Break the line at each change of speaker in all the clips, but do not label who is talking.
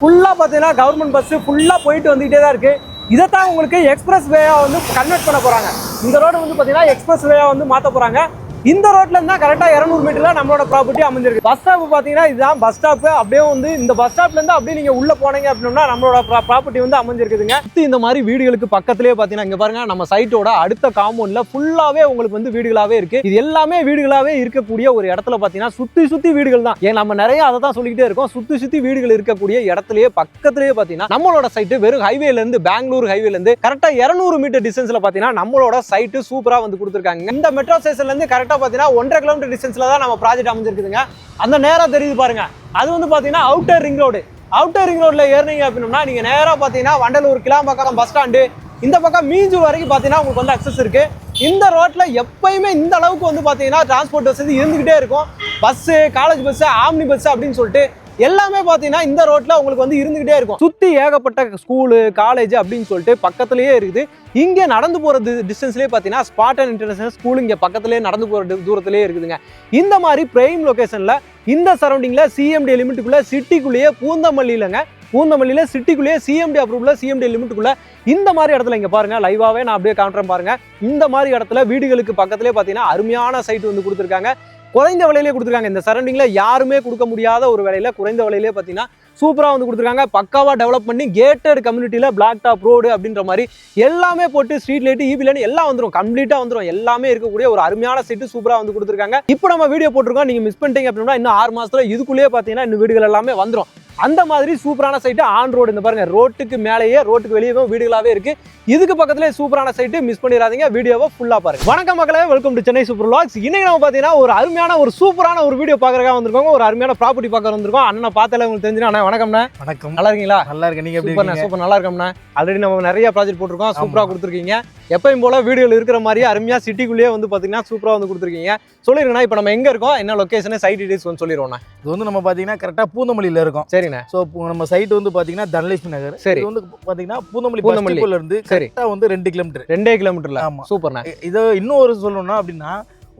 ஃபுல்லாக பார்த்தீங்கன்னா government bus ஃபுல்லாக போயிட்டு வந்துகிட்டே தான் இருக்குது. இதைத்தான் உங்களுக்கு எக்ஸ்பிரஸ் வேயாக வந்து கன்வெர்ட் பண்ண போகிறாங்க. இந்த ரோடு வந்து பார்த்தீங்கன்னா எக்ஸ்பிரஸ் வேயாக வந்து மாற்ற போகிறாங்க. இந்த ரோட்ல இருந்தா கரெக்டா 200 மீட்டர்ல நம்மளோட ப்ராப்பர்ட்டி அமைஞ்சிருக்கு. பஸ் ஸ்டாப் பாத்தீங்கன்னா இதுதான் பஸ் ஸ்டாப். அப்படியே வந்து இந்த பஸ் ஸ்டாப்ல இருந்து அப்படியே நீங்க உள்ள போனீங்க அப்படின்னா நம்மளோட ப்ராப்பர்ட்டி வந்து அமைஞ்சிருக்குதுங்க. இந்த மாதிரி வீடுகளுக்கு பக்கத்திலேயே பாத்தீங்கன்னா இங்க பாருங்க நம்ம சைட்டோட அடுத்த காம்பவுண்ட்ல ஃபுல்லாவே உங்களுக்கு வந்து வீடுகளாவே இருக்கு. இது எல்லாமே வீடுகளாவே இருக்கக்கூடிய ஒரு இடத்துல பாத்தீங்கன்னா சுத்தி வீடுகள் தான். ஏன் நம்ம நிறைய அதை தான் சொல்லிக்கிட்டே இருக்கோம். சுத்தி வீடுகள் இருக்கக்கூடிய இடத்துலயே பக்கத்திலேயே பாத்தீங்கன்னா நம்மளோட சைட்டு வெறும் ஹைவேல இருந்து பெங்களூர் ஹைவேல இருந்து கரெக்டா 200 மீட்டர் டிஸ்டன்ஸ்ல பாத்தீங்கன்னா நம்மளோட சைட்டு சூப்பரா வந்து கொடுத்துருக்காங்க. இந்த மெட்ரோ ஸ்டேஷன்ல இருந்து கரெக்டா பாத்தீங்கன்னா 1.5 கிலோமீட்டர் டிஸ்டன்ஸ்ல தான் நம்ம ப்ராஜெக்ட் அமைஞ்சிருக்குதுங்க. அந்த நேரா தெரியுது பாருங்க, அது வந்து பாத்தீங்கன்னா outer ring road. Outer ring ரோட்ல ஏறினீங்க அப்படின்னா நீங்க நேரா பாத்தீங்கன்னா வண்டலூர் கிளாம்பாக்கம் பஸ் ஸ்டாண்டு இந்த பக்கம் மீஞ்சூர் வரைக்கும் பாத்தீங்கன்னா உங்களுக்கு வந்து அக்சஸ் இருக்கு. இந்த ரோட்ல எப்பயுமே இந்த அளவுக்கு வந்து பாத்தீங்கன்னா டிரான்ஸ்போர்ட் வசதி இருந்துகிட்டே இருக்கும். Bus, college bus, omni bus அப்படின்னு சொல்லிட்டு எல்லாமே பாத்தீங்கன்னா இந்த ரோட்ல உங்களுக்கு வந்து இருந்துகிட்டே இருக்கும். சுத்தி ஏகப்பட்ட ஸ்கூலு, காலேஜ் அப்படின்னு சொல்லிட்டு பக்கத்திலேயே இருக்குது. இங்கே நடந்து போற டிஸ்டன்ஸ்லேயே பார்த்தீங்கன்னா ஸ்பாட்டன் இன்டர்நேஷனல் ஸ்கூல் இங்கே பக்கத்துலேயே நடந்து போகிற தூரத்திலே இருக்குதுங்க. இந்த மாதிரி பிரைம் லொக்கேஷனில் இந்த சரௌண்டிங்கில் சிஎம்டி லிமிட்டுக்குள்ளே சிட்டிக்குள்ளேயே பூந்தமல்லியில் சிட்டிக்குள்ளேயே சிஎம்டி அப்ரூவ்ல சிஎம்டி லிமிட்டுக்குள்ளே இந்த மாதிரி இடத்துல இங்கே பாருங்கள், லைவாகவே நான் அப்படியே காட்டுறேன் பாருங்கள். இந்த மாதிரி இடத்துல வீடுகளுக்கு பக்கத்துலேயே பார்த்தீங்கன்னா அருமையான சைட் வந்து கொடுத்துருக்காங்க. குறைந்த விலையிலே கொடுத்துருக்காங்க. இந்த சரௌண்டிங்கில் யாருமே கொடுக்க முடியாத ஒரு விலையில் குறைந்த விலையிலே பார்த்தீங்கன்னா சூப்பராக வந்து கொடுத்துருக்காங்க. பக்காவாக டெவலப் பண்ணி கேட்டட் கம்யூனிட்டியில் பிளாக் டாப் ரோடு அப்படின்ற மாதிரி எல்லாமே போட்டு ஸ்ட்ரீட் லைட்டு, ஈபி லைன் எல்லாம் வந்துடும், கம்ப்ளீட்டாக வந்துடும். எல்லாமே இருக்கக்கூடிய ஒரு அருமையான சைட்டு சூப்பராக வந்து கொடுத்துருக்காங்க. இப்போ நம்ம வீடியோ போட்டிருக்கோம், நீங்கள் மிஸ் பண்ணிட்டீங்க அப்படின்னா இன்னும் 6 மாதத்துல இதுக்குள்ளேயே பார்த்தீங்கன்னா இன்னும் வீடுகள் எல்லாமே வந்துடும். அந்த மாதிரி சூப்பரான சைட்டு ஆன் ரோடு. இந்த பாருங்க, ரோட்டுக்கு மேலேயே ரோட்டுக்கு வெளியே வீடுகளாகவே இருக்கு. இதுக்கு பக்கத்துலேயே சூப்பரான சைட்டு, மிஸ் பண்ணிடாதீங்க. வீடியோவை ஃபுல்லாக பாருங்க. வணக்கம் மக்களே, welcome to Chennai super vlogs. இன்னைக்கு நம்ம பார்த்தீங்கன்னா ஒரு அருமையான ஒரு சூப்பரான ஒரு வீடியோ பார்க்கறதுக்காக வந்திருக்கோம். ஒரு அருமையான ப்ராப்பர்ட்டி பார்க்க வந்திருக்கோம். அண்ணனை பார்த்தாலே உங்களுக்கு தெரிஞ்சுனா அண்ணா வணக்கம்ண்ணா.
வணக்கம்,
நல்லா இருக்கீங்களா?
நல்லா இருக்கேன். நீங்க எப்படி
இருக்கீங்க? சூப்பர், நல்லா இருக்கோம்ண்ணா. ஆல்ரெடி நம்ம நிறைய ப்ராஜெக்ட் போட்டிருக்கோம், சூப்பராக கொடுத்துருக்கீங்க. எப்பயும் போல வீடியோவில் இருக்கிற மாதிரியே அருமையாக சிட்டிக்குள்ளேயே வந்து பார்த்தீங்கன்னா சூப்பராக வந்து கொடுத்துருக்கீங்க. சொல்லிருங்கண்ணா, இப்போ நம்ம எங்கே இருக்கோம், என்ன லொக்கேஷனு, சைட் டீடைல்ஸ் வந்து சொல்லிடுவோண்ணா.
இது வந்து நம்ம பார்த்தீங்கன்னா கரெக்டாக பூந்தமல்லியில் இருக்கோம்.
சரிண்ணா.
ஸோ நம்ம சைட் வந்து பார்த்தீங்கன்னா தனலட்சுமி நகர்.
சரி.
இது வந்து பார்த்தீங்கன்னா பூந்தமல்லியில் இருந்து கரெக்டாக வந்து 2 கிலோமீட்டர்.
2 கிலோமீட்டர்ல. ஆமாம், சூப்பர்ண்ணா.
இதை இன்னும் ஒரு சொல்லணும்னா அப்படின்னா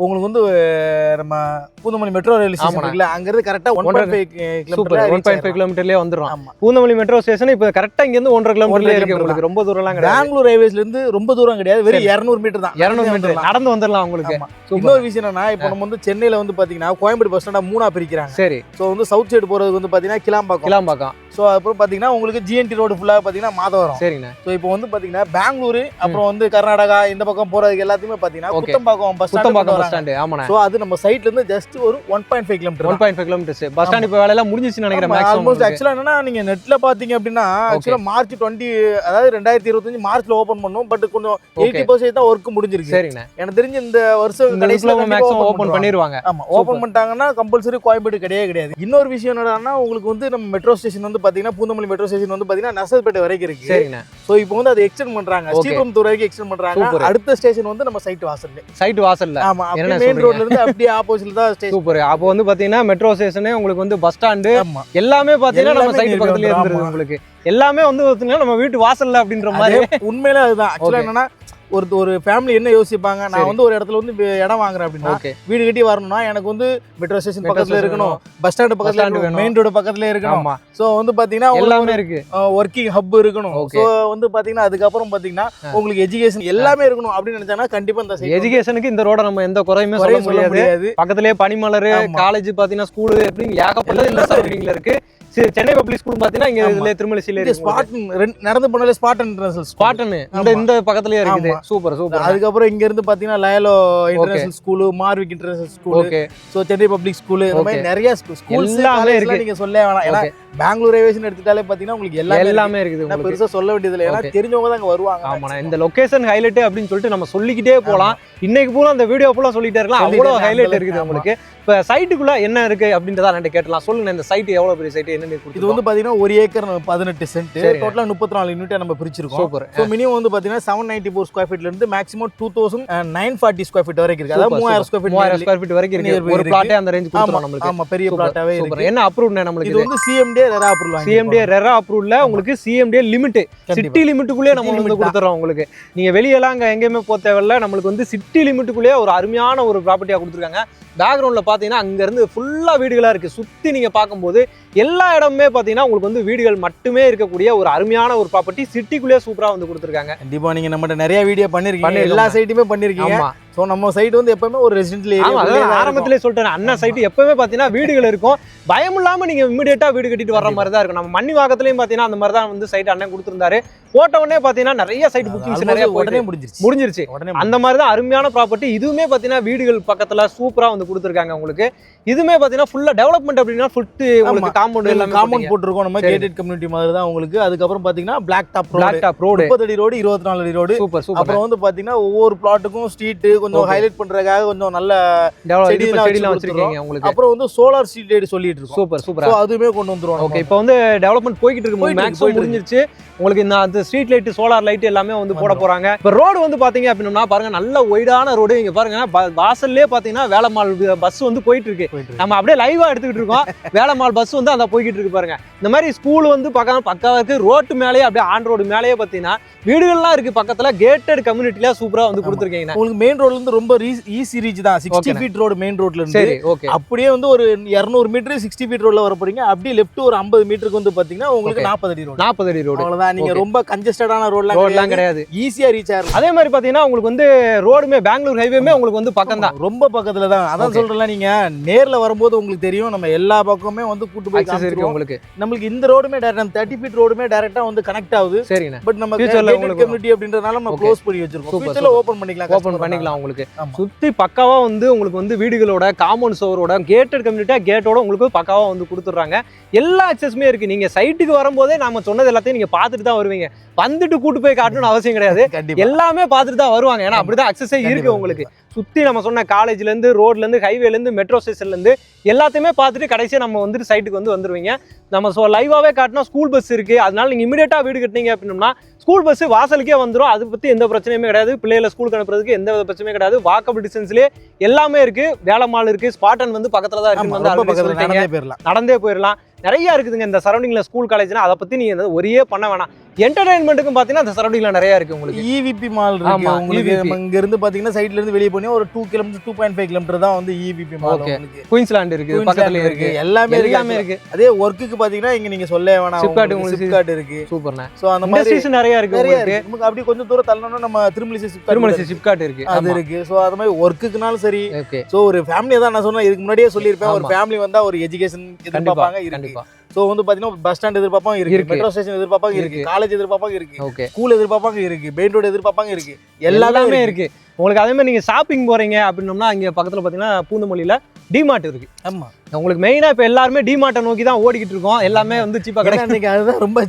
உங்களுக்கு வந்து நம்ம பூந்தமல்லி மெட்ரோ ரயில் ஸ்டேஷன் இருக்குல்ல, அங்கிருந்து கரெக்டா
1.5 கிலோமீட்டர்லயே வந்துரும். பூந்தமல்லி மெட்ரோ ஸ்டேஷன் இப்போ கரெக்டா இங்க இருந்து 1.5 கிலோமீட்டர்லயே இருக்கு. உங்களுக்கு ரொம்ப தூரம்லாம் கிடையாது.
பெங்களூர் ரயில்வேஸ்ல இருந்து ரொம்ப தூரம் கிடையாது, வெறும் 200 மீட்டர் தான்.
200 மீட்டர் நடந்து வந்துடலாம் உங்களுக்கு.
இன்னொரு விஷயம் என்னன்னா, இப்போ நம்ம வந்து சென்னையில வந்து பாத்தீங்கன்னா கோயம்பேடு பஸ் ஸ்டாண்டா 3ஆ பிரிக்கிறாங்க.
சரி.
ஸோ வந்து சவுத் சைடு போறது வந்து பாத்தீங்கன்னா கிளாம்பாக்கம். ஸோ அப்புறம் பாத்தீங்கன்னா உங்களுக்கு ஜிஎன்டி ரோடு ஃபுல்லா பாத்தீங்கன்னா மாதவரம்.
சரிங்க.
ஸோ இப்போ வந்து பாத்தீங்கன்னா பெங்களூர் அப்புறம் வந்து கர்நாடகா இந்த பக்கம் போறதுக்கு எல்லாத்தையுமே பாத்தீங்கன்னா குத்தம்பாக்கம் பஸ் ஸ்டாண்ட்.
ஆமாண்ணா.
ஸோ அது நம்ம சைட்ல இருந்து ஜஸ்ட் ஒரு 1.5 கிலோமீட்டர்.
1.5 கிலோமீட்டர்ஸ். பஸ் ஸ்டாண்ட் இப்போ வேலை எல்லாம் முடிஞ்சிச்சுன்னு நினைக்கிறேன்.
ஆல்மோஸ்ட் ஆக்சுவலா என்னன்னா, நீங்க நெட்ல பாத்தீங்க அப்படின்னா ஆக்சுவலா மார்ச் 20 அதாவது 2025 மார்ச்ல ஓபன் பண்ணோம். பட் கொஞ்சம் 80% தான் ஒர்க் முடிஞ்சிருக்கு.
சரிண்ணா.
எனக்கு தெரிஞ்சு இந்த வருஷம் கடைசில
மேக்ஸிமம் ஓபன் பண்ணிடுவாங்க.
ஆமா, ஓபன் பண்ணிட்டாங்கன்னா கம்பல்சரி கோயம்பேடு கிடையாது. இன்னொரு விஷயம் என்னன்னா, உங்களுக்கு வந்து நம்ம மெட்ரோ ஸ்டேஷன் வந்து பாத்தீங்கன்னா பூந்தமல்லி மெட்ரோ ஸ்டேஷன் வந்து பாத்தீங்கன்னா நசல்பேட்டை வரைக்கும் இருக்கு.
சரிண்ணா.
சோ இப்போ வந்து அதை எக்ஸ்டெண்ட் பண்றாங்க, ஸ்ரீபெரும்புதூர் வரைக்கும் எக்ஸ்டெண்ட் பண்றாங்க. அடுத்த ஸ்டேஷன் வந்து நம்ம சைட் வாசல்ல. ஆமா, மெயின் ரோட்ல இருந்து அப்படியே ஆப்போசிட்ல தான் ஸ்டேஷன்.
சூப்பர். அப்போ வந்து பாத்தீங்கன்னா மெட்ரோ ஸ்டேஷனே உங்களுக்கு வந்து பஸ் ஸ்டாண்டு எல்லாமே பாத்தீங்கன்னா நம்ம சைட் பக்கத்துல இருந்துருது. உங்களுக்கு எல்லாமே வந்து பாத்தீங்கன்னா நம்ம வீட்டு வாசல்ல அப்படின்ற மாதிரி.
உண்மையில அதுதான். ஆக்சுவலா என்னன்னா, ஒரு ஃபேமிலி என்ன யோசிப்பாங்க, நான் வந்து ஒரு இடத்துல வந்து இடம் வாங்குறேன் அப்படின்னா வீடு கட்டி வரணும்னா எனக்கு வந்து மெட்ரோ ஸ்டேஷன் பக்கத்துல இருக்கணும், பஸ் ஸ்டாண்ட் பக்கத்துல இருக்கணும், மெயின் ரோடு பக்கத்துல இருக்கணும். சோ வந்து பாத்தீங்கன்னா எல்லாமே இருக்கு, ஒர்க்கிங் ஹப் இருக்கணும். சோ வந்து பாத்தீங்கன்னா அதுக்கப்புறம் பாத்தீங்கன்னா உங்களுக்கு எஜுகேஷன் எல்லாமே இருக்கணும் அப்படின்னு நினைச்சாங்கன்னா கண்டிப்பா இந்த
எஜுகேஷனுக்கு இந்த ரோட நம்ம எந்த குறையுமே சொல்ல முடியாது. பக்கத்துலயே பனிமலர் காலேஜ் பாத்தீங்கன்னா ஸ்கூல் எப்படின்னு ஏகப்பட்டது இந்த சரௌண்டிங்ல இருக்கு. சென்னை பப்ளிக் ஸ்கூல் பாத்தீங்கன்னா இங்க இதுல திருமலைசில இருக்கு.
ஸ்பாட்டன் நடந்து போனாலே ஸ்பாட்டன்
இந்த பக்கத்துலயே இருக்குது. சூப்பர்.
அதுக்கப்புறம் இங்க இருந்து பாத்தீங்கன்னா Loyola international school, Marwick international school, so Chennai public school, இந்த மாதிரி நிறைய ஸ்கூல்ஸ் எல்லாமே இருக்கு. நீங்க சொல்ல வேணாம், ஏன்னா பெங்களூர் ரயில்வேஸ்னு எடுத்துட்டாலே பாத்தீங்கன்னா உங்களுக்கு எல்லாமே இருக்குது. நான் பெருசா சொல்ல வேண்டியது இல்லை, ஏன்னா தெரிஞ்சவங்க தான் அங்க வருவாங்க.
ஆமா, இந்த லொகேஷன் ஹைலைட் அப்படின்னு சொல்லிட்டு நம்ம சொல்லிக்கிட்டே போலாம். இன்னைக்கு பூரா அந்த வீடியோ ஃபுல்லா சொல்லிட்டே இருக்கலாம், அவ்வளவு ஹைலைட் இருக்குது உங்களுக்கு. இப்போ சைட்டுக்குள்ள என்ன இருக்கு அப்படின்றத நான் கேட்டலாம். சொல்லுங்க, இந்த சைட் எவ்வளவு பெரிய சைட், என்ன
இது வந்து பாத்தீங்கன்னா 1 ஏக்கர் 18 சென்ட், டோட்டலா 34 யூனிட்டா நம்ம பிரிச்சிருக்கோம்.
சூப்பர்.
சோ மினிமம் வந்து பாத்தீங்கன்னா 794 ஸ்கொயர் ஃபீட்ல இருந்து மேக்ஸிமம் 2940 ஸ்கொயர் ஃபீட் வரைக்கும் இருக்கு. அதாவது 3000 ஸ்கொயர் ஃபீட் வரைக்கும் இருக்கு. ஒரு பிளாட்டே அந்த ரேஞ்ச் கொடுத்துறோம் நமக்கு. ஆமா, பெரிய பிளாட்டாவே இருக்கு.
என்ன அப்ரூவ்ட் நம்மளுக்கு?
இது வந்து CMD CMDA RERA approval
CMDA RERA அப்ரூவல்ல உங்களுக்கு சிஎம்டிஏ லிமிட் சிட்டி லிமிட்டுக்குள்ளே நம்ம வந்து கொடுத்துறோம் உங்களுக்கு. நீங்க வெளியெல்லாம் அங்க எங்கேயுமே போக தேவையில்ல, நம்மளுக்கு வந்து சிட்டி லிமிட்டுக்குள்ளேயே ஒரு அருமையான ஒரு ப்ராப்பர்ட்டியா கொடுத்துருக்காங்க. பேக்ரவுண்ட்ல பாத்தீங்கன்னா அங்க இருந்து ஃபுல்லா வீடுகளா இருக்கு. சுத்தி நீங்க பார்க்கும்போது எல்லா இடமுமே பாத்தீங்கன்னா உங்களுக்கு வந்து வீடுகள் மட்டுமே இருக்கக்கூடிய ஒரு அருமையான ஒரு ப்ராப்பர்ட்டி சிட்டிக்குள்ளேயே சூப்பரா வந்து கொடுத்துருக்காங்க.
கண்டிப்பா நீங்க நம்மகிட்ட நிறைய வீடியோ பண்ணிருக்கீங்க, எல்லா சைட்டுமே பண்ணிருக்கீங்க. சோ நம்ம சைட் வந்து எப்பவுமே ஒரு ரெசிடென்ஷியல் ஏரியா.
ஆரம்பத்திலே சொல்லிட்டேன், அண்ணா சைட் எப்பவுமே பாத்தீங்கன்னா வீடுகள் இருக்கும், பயம் இல்லாம நீங்க இமிடியேட்டா வீடு கட்டிட்டு வர்ற மாதிரி தான் இருக்கும். நம்ம மண்ணிவாக்கத்துலயும் பாத்தீங்கன்னா அந்த மாதிரி தான் வந்து சைட் அண்ணன் கொடுத்துருந்தாரு. போட்ட உடனே பாத்தீங்கன்னா நிறைய சைட் புக்கிங்ஸ் நிறைய
உடனே
முடிஞ்சிருச்சு. அந்த மாதிரி தான் அருமையான ப்ராப்பர்ட்டி. இதுவுமே பாத்தீங்கன்னா வீடுகள் பக்கத்துல சூப்பரா வந்து கொடுத்துருக்காங்க உங்களுக்கு. இதுமே பாத்தீங்கன்னா ஃபுல்லா டெவலப்மெண்ட் அப்படின்னா ஃபுட் உங்களுக்கு காம்பவுண்ட் எல்லாமே
காம்பவுண்ட் போட்டுருக்கோம். நம்ம கேட்டட் கம்யூனிட்டி மாதிரி தான் உங்களுக்கு. அதுக்கப்புறம் பாத்தீங்கன்னா பிளாக் டாப் ரோடு 30 அடி ரோடு 24 அடி ரோடு.
சூப்பர்.
அப்புறம் வந்து பாத்தீங்கன்னா ஒவ்வொரு பிளாட்டுக்கும் ஸ்ட்ரீட் கொஞ்சம் ஹைலைட் பண்றதுக்காக கொஞ்சம் நல்ல
செடிலாம் வச்சிருக்கீங்க உங்களுக்கு.
அப்புறம் வந்து சோலார் ஸ்ட்ரீட் லைட் சொல்லிட்டு இருக்கோம்.
சூப்பர்.
சோ அதுமே கொண்டு வந்துருவோம்.
ஓகே, இப்போ வந்து டெவலப்மெண்ட் போயிட்டு இருக்கு, மேக்ஸிமம் முடிஞ்சிருச்சு. உங்களுக்கு இந்த அந்த ஸ்ட்ரீட் லைட் சோலார் லைட் எல்லாமே வந்து போட போறாங்க. இப்போ ரோடு வந்து பாத்தீங்க அப்படின்னா பாருங்க, நல்ல ஒய்டான ரோடு. இங்க பாருங்க வாசல்லே பாத்தீங்கன்னா வேலம்மாள் பஸ் வந்து போயிட்டு இருக்கு. நம்ம அப்படியே லைவா எடுத்துக்கிட்டு இருக்கோம். வேலம்மாள் பஸ் வந்து அந்த போய்கிட்டு இருக்கு பாருங்க. இந்த மாதிரி ஸ்கூல் வந்து பக்கா இருக்கு. ரோட்டு மேலேயே அப்படியே ஆன் ரோடு மேலேயே பாத்தீங்கன்னா வீடுகள்லாம் இருக்கு. பக்கத்துல கேட்டட் கம்யூனிட்டில சூப்பரா வந்து கொடுத்துருக்கீங்க.
உங்களுக்கு மெயின் ரோட்ல இருந்து ரொம்ப ஈஸி ரீச் தான். 60 ஃபீட் ரோடு மெயின் ரோட்ல இருந்து.
சரி, ஓகே.
அப்படியே வந்து ஒரு 200 மீட்டர் 60 ஃபீட் ரோட்ல வர போறீங்க. அப்படியே லெஃப்ட் ஒரு 50 மீட்டருக்கு வந்து பாத்தீங்கன்னா உங்களுக்கு 40 அடி ரோடு.
40 அடி ரோடு.
அவ்வளவுதான். நீங்க ரொம்ப கன்ஜஸ்டடான ரோட்லாம் கிடையாது, ஈஸியா ரீச் ஆயிரும்.
அதே மாதிரி பாத்தீங்கன்னா உங்களுக்கு வந்து ரோடுமே பெங்களூர் ஹைவேமே உங்களுக்கு வந்து பக்கம் தான்,
ரொம்ப பக்கத்துல தான். அதான் சொல்றேன்ல, நீங்க நேர்ல வரும்போது உங்களுக்கு தெரியும். நம்ம எல்லா பக்கமே வந்து கூட்டு போய் காமிச்சிருக்கோம் உங்களுக்கு. நம்மளுக்கு இந்த ரோடுமே டைரக்டா 30 ஃபீட் ரோடுமே டைரக்டா வந்து கனெக்ட் ஆகுது.
சரிங்க.
பட் நம்ம கம்யூனிட்டி அப்படின்றனால நம்ம க்ளோஸ் பண்ணி வச்சிருக்கோம். ஃபியூச்சர்ல ஓபன் பண்ணிக்கலாம்
உங்களுக்கு. சுத்தி பக்காவா வந்து உங்களுக்கு வந்து வீடுகளோட காம்பவுண்ட் சோரோட கேட்டட் கம்யூனிட்டியா கேட்டோட உங்களுக்கு பக்காவா வந்து கொடுத்துறாங்க. எல்லா அக்சஸுமே இருக்கு. நீங்க சைட்டுக்கு வரும்போதே நாம சொன்னது எல்லாத்தையும் நீங்க பாத்துட்டு தான் வருவீங்க. வந்துட்டு கூட்டு போய் காட்டணும்னு அவசியம் கிடையாது. எல்லாமே பார்த்துட்டு தான் வருவாங்க. ஏன்னா அப்படிதான் அக்சஸே இருக்கு உங்களுக்கு. சுத்தி நம்ம சொன்ன காலேஜ்ல இருந்து ரோட்ல இருந்து ஹைவேல இருந்து மெட்ரோ ஸ்டேஷன்ல இருந்து எல்லாத்தையுமே பார்த்துட்டு கடைசியா நம்ம வந்துட்டு சைட்டுக்கு வந்து வந்துருவீங்க. நம்ம லைவாவே காட்டினா ஸ்கூல் பஸ் இருக்கு. அதனால நீங்க இமிடியேட்டா வீடு கட்டினீங்க அப்படின்னா ஸ்கூல் பஸ் வாசலுக்கே வந்துடும். அதை பத்தி எந்த பிரச்சனையுமே கிடையாது. பிள்ளைகளை ஸ்கூலுக்கு அனுப்புறதுக்கு எந்த பிரச்சனையும் கிடையாது. வாக்கபிள் டிஸ்டன்ஸ்லயே எல்லாமே இருக்கு. வேலம்மாள் இருக்கு, ஸ்பாட்டன் வந்து பக்கத்துல தான் இருக்கு, நடந்தே போயிடலாம். நிறைய இருக்குதுங்க இந்த சரௌண்டிங்ல ஸ்கூல் காலேஜ்னா. அதை பத்தி நீங்க ஒரே பண்ண வேணாம். என்டர்டைன்மெண்ட்டுக்கும் பாத்தீங்கன்னா அந்த சரௌண்டிங்ல நிறைய இருக்கு உங்களுக்கு.
EVP மால் இருக்கு உங்களுக்கு. இங்க இருந்து பாத்தீங்கன்னா சைடுல இருந்து வெளிய போனீங்க ஒரு 2 கிலோமீட்டர் 2.5 கிலோமீட்டர் தான் வந்து EVP மால் உங்களுக்கு.
குயின்ஸ்லாண்ட் இருக்கு, பக்கத்துல இருக்கு, எல்லாமே இருக்கு.
அதே வர்க்குக்கு பாத்தீங்கன்னா இங்க நீங்க சொல்ல வேணாம், சிப்காட் இருக்கு.
சூப்பர்ண்ணே.
சோ அந்த மாதிரி
நிறைய இருக்கு உங்களுக்கு.
நமக்கு அப்படியே கொஞ்சம் தூரம் தள்ளனோம்னா நம்ம திருமலிசை சிப்காட்
இருக்கு,
அது இருக்கு. சோ அது மாதிரி வர்க்குக்குனாலும் சரி. சோ ஒரு ஃபேமிலி தான் நான் சொன்னேன், இதுக்கு முன்னாடியே சொல்லியிருப்பேன். ஒரு ஃபேமிலி வந்தா ஒரு எஜுகேஷன் எதிர்பார்ப்பாங்க இருக்கு. சோ வந்து பாத்தீங்கன்னா பஸ் ஸ்டாண்ட் எதிர்பார்ப்பாங்க இருக்கு, மெட்ரோ ஸ்டேஷன் எதிர்பார்ப்பாங்க இருக்கு, காலேஜ் எதிர்பார்ப்பாங்க இருக்கு, ஸ்கூல் எதிர்பார்ப்பாங்க இருக்கு, மெயின் ரோடு எதிர்பார்ப்பாங்க இருக்கு, எல்லாமே இருக்கு
உங்களுக்கு. அதே மாதிரி நீங்க ஷாப்பிங் போறீங்க அப்படின்னோம்னா அங்க பக்கத்துல பாத்தீங்கன்னா பூந்தமல்லியில டிமார்ட் இருக்கு.
ஆமா,
உங்களுக்கு மெயினா இப்ப எல்லாருமே டிமார்ட்டை நோக்கி தான் ஓடிக்கிட்டு இருக்கோம். எல்லாமே வந்து சீப்பா கிடைக்கும்.
அதுதான் ரொம்ப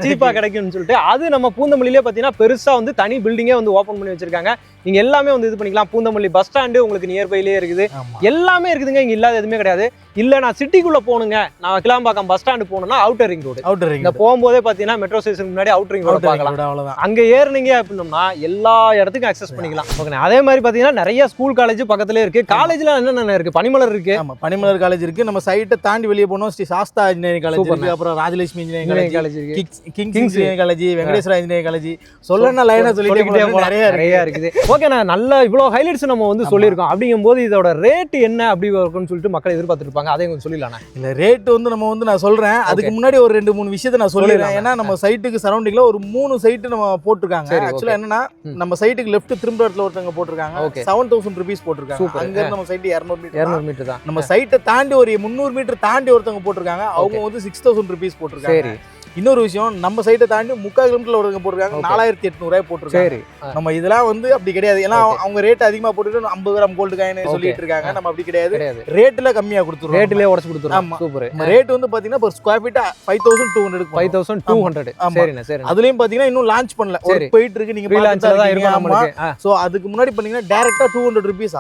சீப்பா கிடைக்கும்னு சொல்லிட்டு அது நம்ம பூந்தமல்லியிலே பாத்தீங்கன்னா பெருசா வந்து தனி பில்டிங்கே வந்து ஓபன் பண்ணி வச்சிருக்காங்க. நீங்க எல்லாமே வந்து இது பண்ணிக்கலாம். பூந்தமல்லி பஸ் ஸ்டாண்டு உங்களுக்கு நியர்பைலயே இருக்குது. எல்லாமே இருக்குதுங்க, இங்க இல்லாத எதுவுமே கிடையாது. இல்ல நான் சிட்டிக்குள்ள போகணுங்க, நான் கிளாம்பாக்கம் பஸ் ஸ்டாண்டு போகணும்னா அவுட்டர் ரிங் ரோடு. இந்த போகும்போதே பாத்தீங்கன்னா மெட்ரோ ஸ்டேஷன் முன்னாடி அவுட்டர் ரிங் ரோடு பார்க்கலாம். அங்க ஏறுனீங்க அப்படின்னோம்னா எல்லா இடத்துக்கும் அக்சஸ் பண்ணிக்கலாம். அதே மாதிரி பாத்தீங்கன்னா நிறைய ஸ்கூல் காலேஜ் பக்கத்துல இருக்கு. காலேஜ்ல என்னென்ன இருக்கு? பனிமலர் இருக்கு,
பனிமலர் காலேஜ் இருக்கு. நம்ம சைட்டை தாண்டி வெளியே போனோம், ஸ்ரீ சாஸ்தா இன்ஜினியரிங் காலேஜ் இருக்கு, அப்புறம் ராஜலட்சுமி இன்ஜினியரிங் காலேஜ் இருக்கு, Kings engineering college, Venkateswara engineering college. சொல்லணும்னா லைனா சொல்லிட்டே
நிறைய இருக்குது. ஓகே, நான் நல்ல இவ்வளவு ஹைலைட்ஸ் நம்ம வந்து சொல்லியிருக்கோம். அப்படிங்கும்போது இதோட ரேட் என்ன அப்படி இருக்கும்னு சொல்லிட்டு மக்கள் எதிர்பார்த்துட்டு இருப்பாங்க. அதை கொஞ்சம் சொல்லிடலாம்.
இல்ல ரேட் வந்து நம்ம வந்து நான் சொல்றேன், அதுக்கு முன்னாடி ஒரு 2-3 விஷயத்தை நான் சொல்லிடுறேன். ஏன்னா நம்ம சைட்டுக்கு சரௌண்டிங்ல ஒரு 3 சைட்டு நம்ம போட்டிருக்காங்க. ஆக்சுவலா என்னன்னா நம்ம சைட்டுக்கு லெஃப்ட் திரும்ப இடத்துல ஒருத்தவங்க போட்டிருக்காங்க, 7000 rupees போட்டிருக்காங்க. அங்க இருந்து நம்ம சைட்டு 200 மீட்டர் தான். நம்ம சைட்டை தாண்டி ஒரு 300 மீட்டர் தாண்டி ஒருத்தவங்க போட்டிருக்காங்க, அவங்க வந்து 6000 rupees போட்டிருக்காங்க. இன்னொரு விஷயம், நம்ம சைட்டை தாண்டி 3/4 கிலோமீட்டர்ல ஒருத்தவங்க போட்டிருக்காங்க 4800 போட்டிருக்காங்க. நம்ம இதெல்லாம் வந்து அப்படி கிடையாது. ஏன்னா அவங்க ரேட் அதிகமா போட்டுட்டு 50 கிராம் கோல்டு காயின் சொல்லிட்டு இருக்காங்க. நம்ம அப்படி கிடையாது, ரேட்ல கம்மியா கொடுத்துருவோம், ரேட்லயே உடைச்சு கொடுத்துருவோம். சூப்பர். ரேட் வந்து பாத்தீங்கன்னா per square feet 5200. சரிண்ணே, சரி. அதுலயும் பாத்தீங்கன்னா இன்னும் லான்ச் பண்ணல, ஒரு போயிட்டு இருக்கு. நீங்க சோ அதுக்கு முன்னாடி பண்ணீங்கன்னா டைரக்டா 200 rupees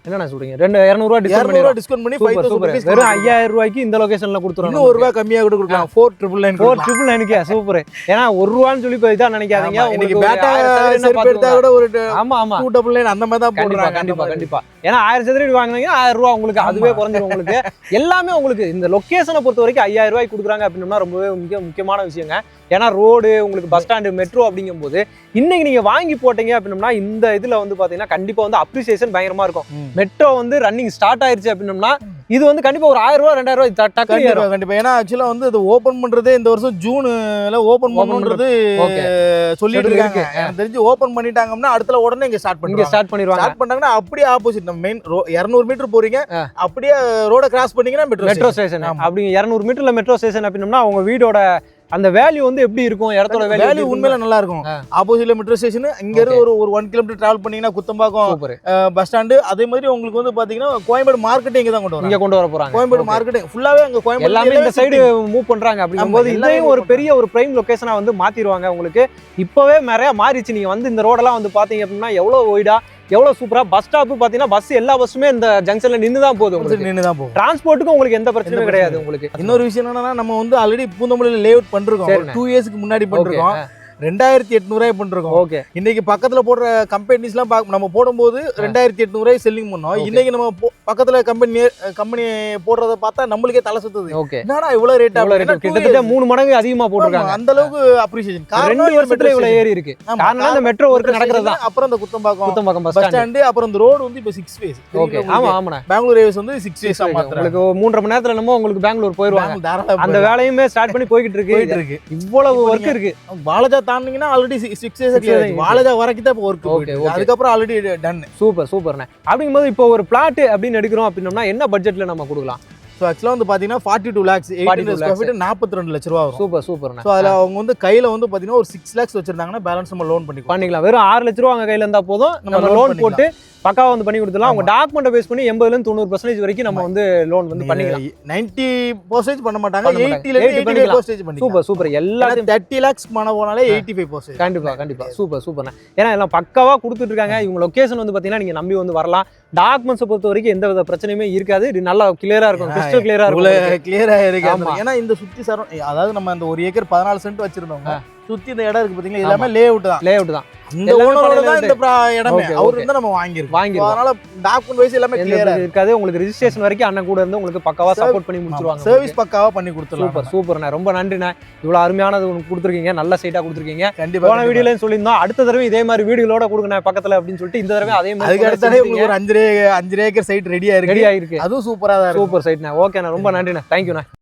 என்ன சொல்றீங்க? 200 டிஸ்கவுண்ட் பண்ணி 5000 rupees வெறும் 5000 ரூபாய்க்கு இந்த லொகேஷன்ல கொடுத்துறோம்.
இன்னும் 1 ரூபாய் கம்மியா கூட கொடுக்கலாம்.
4999 சூப்பர். ஏன்னா 1 ரூபான்னு சொல்லி போய் தான் நினைக்காதீங்க.
இன்னைக்கு பேட்டா செருப்பு எடுத்தா கூட ஒரு 299 அந்த மாதிரி தான் போடுறாங்க.
கண்டிப்பா ஏன்னா 1000 சதுரடி வாங்கினீங்கன்னா 1000 ரூபா உங்களுக்கு அதுவே குறைஞ்சிரும் உங்களுக்கு. எல்லாமே உங்களுக்கு இந்த லொக்கேஷனை பொறுத்த வரைக்கும் 5000 ரூபாய்க்கு கொடுக்குறாங்க அப்படின்னா ரொம்பவே முக்கியமான விஷயங்க. ஏன்னா ரோடு உங்களுக்கு பஸ் ஸ்டாண்டு மெட்ரோ அப்படிங்கும்போது இன்னைக்கு நீங்க வாங்கி போட்டீங்க அப்படின்னா இந்த இதுல வந்து பாத்தீங்கன்னா கண்டிப்பா வந்து அப்ரிசியேஷன் பயங்கரமா இருக்கும். மெட்ரோ வந்து ரன்னிங் ஸ்டார்ட் ஆயிருச்சு அப்படின்னா இது வந்து கண்டிப்பா ஒரு 1000 ரூபா 2000 ரூபாய் டக்கு
கண்டிப்பா. ஏன்னா ஆக்சுவலா வந்து அது ஓபன் பண்றதே இந்த வருஷம் ஜூன்ல ஓபன் பண்ணுன்றது சொல்லிட்டு இருக்காங்க. எனக்கு தெரிஞ்சு ஓபன் பண்ணிட்டாங்கன்னா அடுத்த உடனே இங்க ஸ்டார்ட் பண்ணிடுவாங்க. ஸ்டார்ட் பண்ணாங்கன்னா அப்படியே ஆப்போசிட் நம்ம மெயின் 200 மீட்டர் போறீங்க, அப்படியே ரோட கிராஸ் பண்ணீங்கன்னா மெட்ரோ ஸ்டேஷன்.
அப்படி 200 மீட்டர்ல மெட்ரோ ஸ்டேஷன் அப்படின்னா உங்க வீடோட அந்த வேல்யூ வந்து எப்படி இருக்கும், இடத்தோட வேல்யூ
உண்மையில நல்லா இருக்கும். ஆப்போசிட்ல மெட்ரோ ஸ்டேஷன், இங்க இருந்து ஒரு 1 கிலோமீட்டர் டிராவல் பண்ணீங்கன்னா குத்தம்பாக்கம் பஸ் ஸ்டாண்டு. அதே மாதிரி உங்களுக்கு வந்து பாத்தீங்கன்னா கோயம்பேடு மார்க்கெட் இங்க தான் கொண்டு வர போறாங்க. கோயம்பேடு மார்க்கெட் ஃபுல்லாவே அங்க கோயம்பேடு
எல்லாமே இந்த சைடு மூவ் பண்றாங்க. அப்படிங்கும்போது இதையும் ஒரு பெரிய ஒரு பிரைம் லொகேஷனா வந்து மாத்திடுவாங்க உங்களுக்கு. இப்பவே நிறைய மாறிச்சு. நீங்க வந்து இந்த ரோடெல்லாம் வந்து பாத்தீங்க அப்படின்னா எவ்வளவு ஒய்டா எவ்வளவு சூப்பரா. பஸ் ஸ்டாப் பாத்தீங்கன்னா பஸ் எல்லா பஸ்ஸுமே இந்த ஜங்ஷன்ல நின்று தான் போகுது. டிரான்ஸ்போர்ட்டுக்கு உங்களுக்கு எந்த பிரச்சனையும் கிடையாது. உங்களுக்கு
இன்னொரு விஷயம் என்னன்னா நம்ம வந்து ஆல்ரெடி பூந்தமல்லியில லேஅவுட் பண்றோம். 2 இயர்ஸ்க்கு முன்னாடி பண்றோம். 2800 பண்ணிருக்கோம்.
ஓகே.
இன்னைக்கு பக்கத்துல போடுற கம்பெனிஸ் எல்லாம் நம்ம போடும்போது 2800 செல்லிங் பண்ணோம். இன்னைக்கு நம்ம பக்கத்துல கம்பெனி போடுறத பார்த்தா நம்மளுக்கே தலை சுத்துது. என்னடா இவ்வளவு ரேட்
கிட்டத்தட்ட 3 மடங்கு அதிகமா போட்டுருக்காங்க.
அந்த அளவுக்கு அப்ரிசியேஷன்
2 வருஷத்துல இவ்வளவு ஏறி இருக்கு. காரணம் இந்த மெட்ரோ ஒர்க் நடக்கிறது தான்.
அப்புறம் இந்த குத்தம்பாக்கம் பஸ் ஸ்டாண்ட், அப்புறம் இந்த ரோடு வந்து இப்ப 6 வேஸ்.
ஓகே. ஆமா ஆமா.
பெங்களூர் ஹைவேஸ் வந்து 6 வேஸ் மாத்துறாங்க.
உங்களுக்கு 3.5 மணி நேரத்துல நம்ம உங்களுக்கு பெங்களூர் போயிடுவாங்க. அந்த வேலையுமே ஸ்டார்ட் பண்ணி போயிட்டு இருக்கு. இவ்வளவு ஒர்க் இருக்கு.
வாலஜா தாண்டிங்கன்னா ஆல்ரெடி 6 இயர்ஸ் வாலஜா வரைக்கும் தான் ஒர்க். அதுக்கப்புறம் ஆல்ரெடி டன்.
சூப்பர்ண்ணே. அப்படிங்கும்போது இப்போ ஒரு பிளாட் அப்படின்னு எடுக்கிறோம் அப்படின்னா என்ன பட்ஜெட்ல நம்ம கொடுக்கலாம்?
ஸோ ஆக்சுவலாக வந்து பார்த்தீங்கன்னா 42 lakhs 42 லட்ச ரூபா வரும்.
சூப்பர்ண்ணே.
ஸோ அதில் அவங்க வந்து கையில் வந்து பார்த்தீங்கன்னா ஒரு 6 lakhs வச்சிருந்தாங்கன்னா பேலன்ஸ் நம்ம லோன் பண்ணிக்கலாம்.
வெறும் 6 லட்ச ரூபா அவங்க கையில் இருந்தால் போதும், நம்ம லோன் போட்டு பக்காவா வந்து பண்ணி கொடுத்துலாம். அவங்க டாக்குமெண்ட் பேஸ் பண்ணி 80% வரைக்கும் நம்ம வந்து லோன் வந்து பண்ணிக்கலாம்.
90% பண்ண மாட்டாங்க, 80% பண்ணிக்கலாம்.
சூப்பர். எல்லாத்தையும்
30 lakhs பண்ண போனாலே 85%.
கண்டிப்பா. சூப்பர்ண்ணே. ஏன்னா எல்லாம் பக்காவா கொடுத்துட்டு இருக்காங்க. இவங்க லொகேஷன் வந்து பாத்தீங்கன்னா நீங்க நம்பி வந்து வரலாம். டாக்குமெண்ட்ஸ் பொறுத்த வரைக்கும் எந்த வித பிரச்சனையுமே இருக்காது. இது நல்லா கிளியரா இருக்கும், கிறிஸ்டல் கிளியரா இருக்கும்.
கிளியரா இருக்கு. ஏன்னா இந்த சுத்தி அதாவது நம்ம அந்த 1 ஏக்கர் 14 சென்ட் வச்சிருந்தோங்க. சுத்தி இந்த இடம் இருக்கு பாத்தீங்களா, எல்லாமே லேஅவுட் தான். இந்த ஓனரோட தான் இந்த இடமே. அவரு இருந்தா நம்ம வாங்கிருக்கோம். அதனால டாக்குமெண்ட் வைஸ் எல்லாமே கிளியரா இருக்காது.
உங்களுக்கு ரெஜிஸ்ட்ரேஷன் வரைக்கும் அண்ணன் கூட இருந்து உங்களுக்கு பக்காவா சப்போர்ட் பண்ணி முடிச்சிருவாங்க.
சர்வீஸ் பக்காவா பண்ணி கொடுத்துருவாங்க.
சூப்பர்ண்ணே. ரொம்ப நன்றிண்ணே. இவ்வளவு அருமையானது கொடுத்துருக்கீங்க, நல்ல சைட்டா கொடுத்துருக்கீங்க. கண்டிப்பா போன வீடியோலயும் சொல்லியிருந்தோம் அடுத்த தடவை இதே மாதிரி வீடியோலோட கொடுங்க பக்கத்துல அப்படின்னு சொல்லிட்டு இந்த தடவை அதே மாதிரி
அதுக்கு அடுத்த உங்களுக்கு ஒரு 5 ஏக்கர் சைட் ரெடியா இருக்கு. அதுவும் சூப்பரா தான்.
சூப்பர் சைட்ண்ணே. ஓகேண்ணே. ரொம்ப நன்றிண்ணே. தேங்க்யூண்ணே.